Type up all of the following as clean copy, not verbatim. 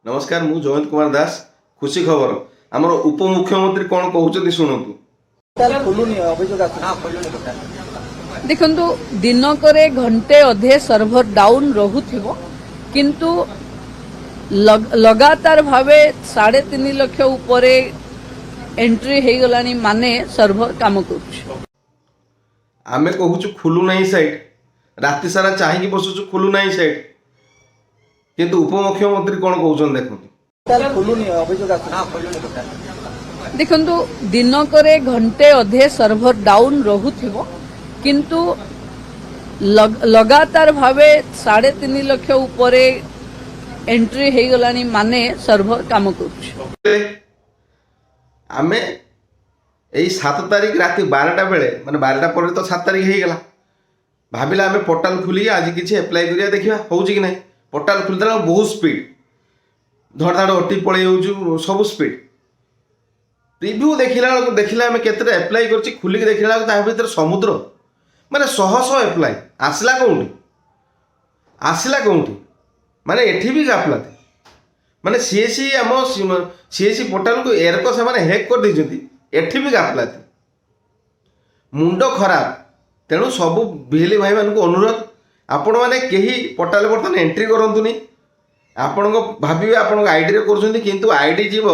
नमस्कार मु जयंत कुमार दास। खुशी खबर आमर उपमुख्यमंत्री कौन कहते शुणु। देखंतु दिनकरे घंटे अधे सर्भर डाउन रहुथिबो किंतु लगातार भावे 3.5 लाख उपरे एंट्री हे गलानी माने सर्भर काम करूछ। आमे कहूछु खुलू नहीं साइट राति सारा चाहिए बसुछु खुलू नहीं साइट किंतु उपमुख्यमंत्री कौन कहउछन देखंतु दिनकरे घंटे अधे सर्भर डाउन रहुथिबो किंतु लगातार भावे 3.5 लाख उपरे एंट्री हे गलानी माने सर्भर काम करूछ। आमे यही 7 तारिख राति 12टा बेले माने 12टा पर तो 7 तारिख हो गला भाविला आमे पोर्टाल खुली आज किसी एप्लाई करिया देखिया होउची कि नहीं। पोर्टाल खुलता बहुत स्पीड धड़ धाड़ ओटी पड़े सब स्पीड रिव्यू देखला आम केते एप्लाई करछि खुलिक देखला ता भीतर समुद्र माने शह शह एप्लाई आसला कौटी माने एठी भी गाफलाते माने सीएससी आम सीएससी पोर्टाल को एरको से माने हैक कर दैछथि एठी भी गाफलाते मुंड खराब। तेणु सब बिहेली भाई मान को अनुरोध आपण मैंने कहीं पोर्टाल बर्तमान एंट्री करतुनि आपण भावे आपण आईडी कर किंतु आईडी जीव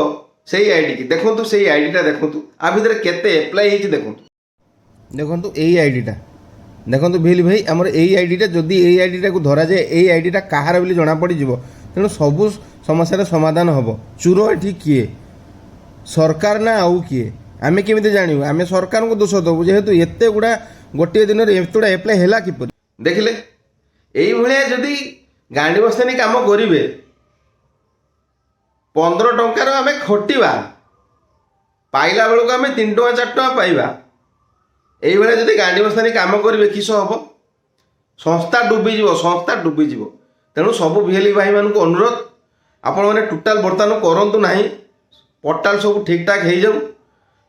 से आईडी की देखु से आईडीटा देखु आ भितर केते एप्लाई होती देखु देखु यही आईडीटा देखु बिहेली भाई आमर यही आईडीटा जदि यही आईडीटा को धरा जाए यही आईडीटा कहार बोली जना पड़ तेणु सबू समस्यार समाधान हम। चोर एठी किए सरकार ना आउ किए आमे केमिति जानिबु आमे सरकार को दोष दबु जेहेतु एते गुडा गोटे दिन एतुडा एप्लाई हैला किपरि देखिले एई भलिया जदि गांडी बस्तानी काम करिवे 15 टंकार आमे खटिबा पाइला बेलू आमे 3 टका 4 टका पाइबा एई भलिया जदि गांडी बस्तानी काम करिवे किस हबो संस्था डुबी जीवो। तेणु सब बिहेली भाई मान को अनुरोध आपण माने टोटाल बर्तमान करंतु नाही पोर्टाल सब ठीक ठाक हो जाऊ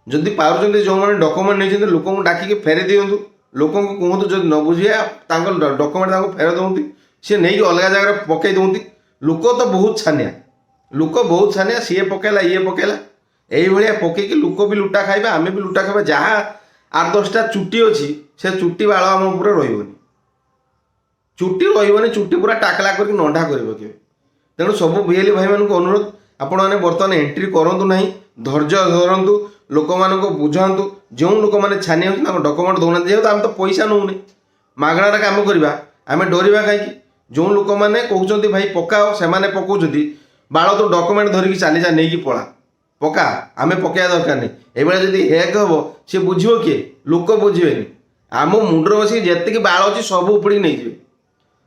जदि पारुचंदी जो मैंने डॉक्यूमेंट नहीं लोक डाकिक फेरी दिंतु लोक कहतु जब न बुझे डॉक्यूमेंट फेर दौंती सी नहीं अलग जगह पकई दौंती लोक तो बहुत छानिया सी पकेला ये पकेला यही पकईकी लोक भी लुटा खाइबा आमे भी लुटा खाइबा जहाँ 8-10टा चुट्टी अच्छी से चुट्टी बाल आम पूरा रही चुट्टी पूरा टाकला करके नंढा कर। तेणु सब बिहेली भाई मान को अनुरोध आपण मैंने बर्तमान एंट्री करूँ ना धैर्य धरतु लोक मान बुझातु जो लोक मैंने छानी डॉक्यूमेंट दौना जेहतु आम तो पैसा नौने मागणार काम करवा आम डरवा कहीं जो लोक मैंने कहते भाई पकाओ से पकाउं बाल तो डॉक्यूमेंट धरिकी चली जा नहीं पला पका आम पकड़ा दरकार नहीं ये जब हैक हम सी बुझ किए लोक बुझे आम मुंडर बस जी बाल अच्छी सब उपड़ी नहीं जी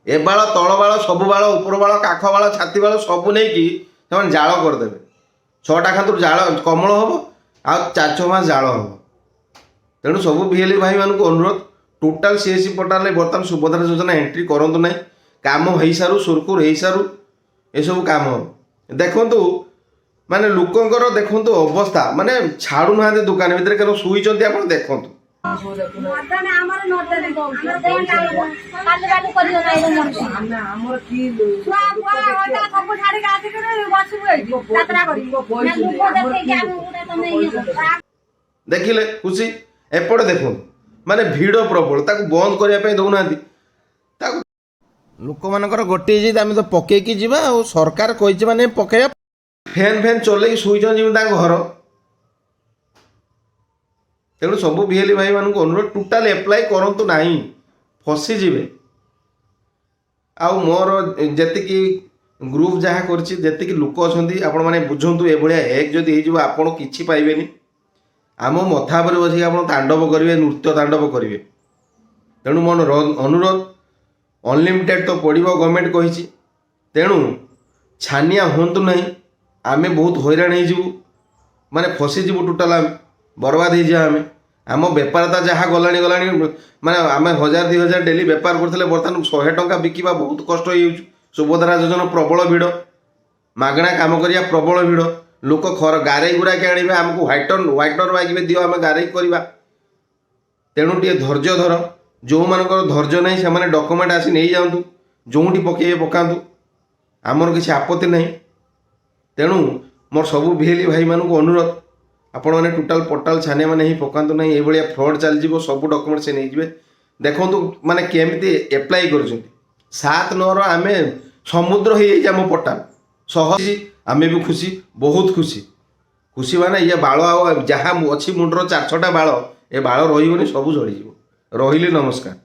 ए बाल तल बाल सब बाल ऊपर बाल काख बाल छाती बाल सब नहीं कि जाल करदे 6टा खातुर जाल कमल हम आ 4-6 मास जाल हम। तेणु सब बिहेली भाई मान को अनुरोध टोटाल सीएससी पोर्टाल बर्तमान सुभद्रा योजना एंट्री करंतु नहीं काम हो सारू सुरकुर हो सारू ये सब काम हम। देखु माने लोकंकर देखु अवस्था माने छाड़ू ना दुकान भितर कहीं शुई आप देखु देखिले खुशी एपटे देखु माने भीड़ प्रबल ताकू बंद करने दौना लोक मानकर गोटे आम तो पकईकी जीवा और सरकार कही माने पकड़ा फैन चल शुईन जी घर। तेणु सब बिहेली भाई मान को अनुरोध टोटाल एप्लाई करंतु नहीं फसीजे आउ मोर जी ग्रुप जहाँ करती लोक अच्छा आपण मैंने बुझंतु ये एक जदि आपड़ कि पाइबेनी आम मथा पर बस आप तांडव करेंगे नृत्य तांडव करेंगे। तेणु मोर अनुरोध अनलिमिटेड तो पड़ो गवर्नमेंट कही तेणु छानिया हूँ ना आमे बहुत हैरान हो माने फसीजु टोटाल आम बर्बाद हो आम बेपारता जहाँ गलानी माने आम 1000-2000 डेली बेपार करते बर्तमान 100 टंका बिकवा बहुत कष्ट हो। सुभद्रा योजना प्रबल भिड़ मागणा काम करिया प्रबल भिड़ लोक खर गारे गुड़ा के आने आमको व्हाइटनर मागे दियो आम गारे करवा। तेणु टे धैर्य धर जो मानकर धैर्य नहीं से डॉक्यूमेंट आसी नहीं जातु जो पकड़े पकातु आमर किसी आपत्ति नहीं। तेणु मोर सबू भिएली भाई मानक अनुरोध आपण मैंने टोटाल पोर्टाल छाने मैंने ही पकातु ना ये फ्रड चलଯିव सब डॉक्यूमेंट से नहीं जिवे देखो माने केमिति एप्लाई कर 7/9 आम समुद्र हो जाए आम पोर्टाल सहज आम भी खुशी बहुत खुशी खुशी माने ये बाल जहाँ अच्छी मुंडर 4-6टा बाल ए बाल रही सब जलीज रही नमस्कार।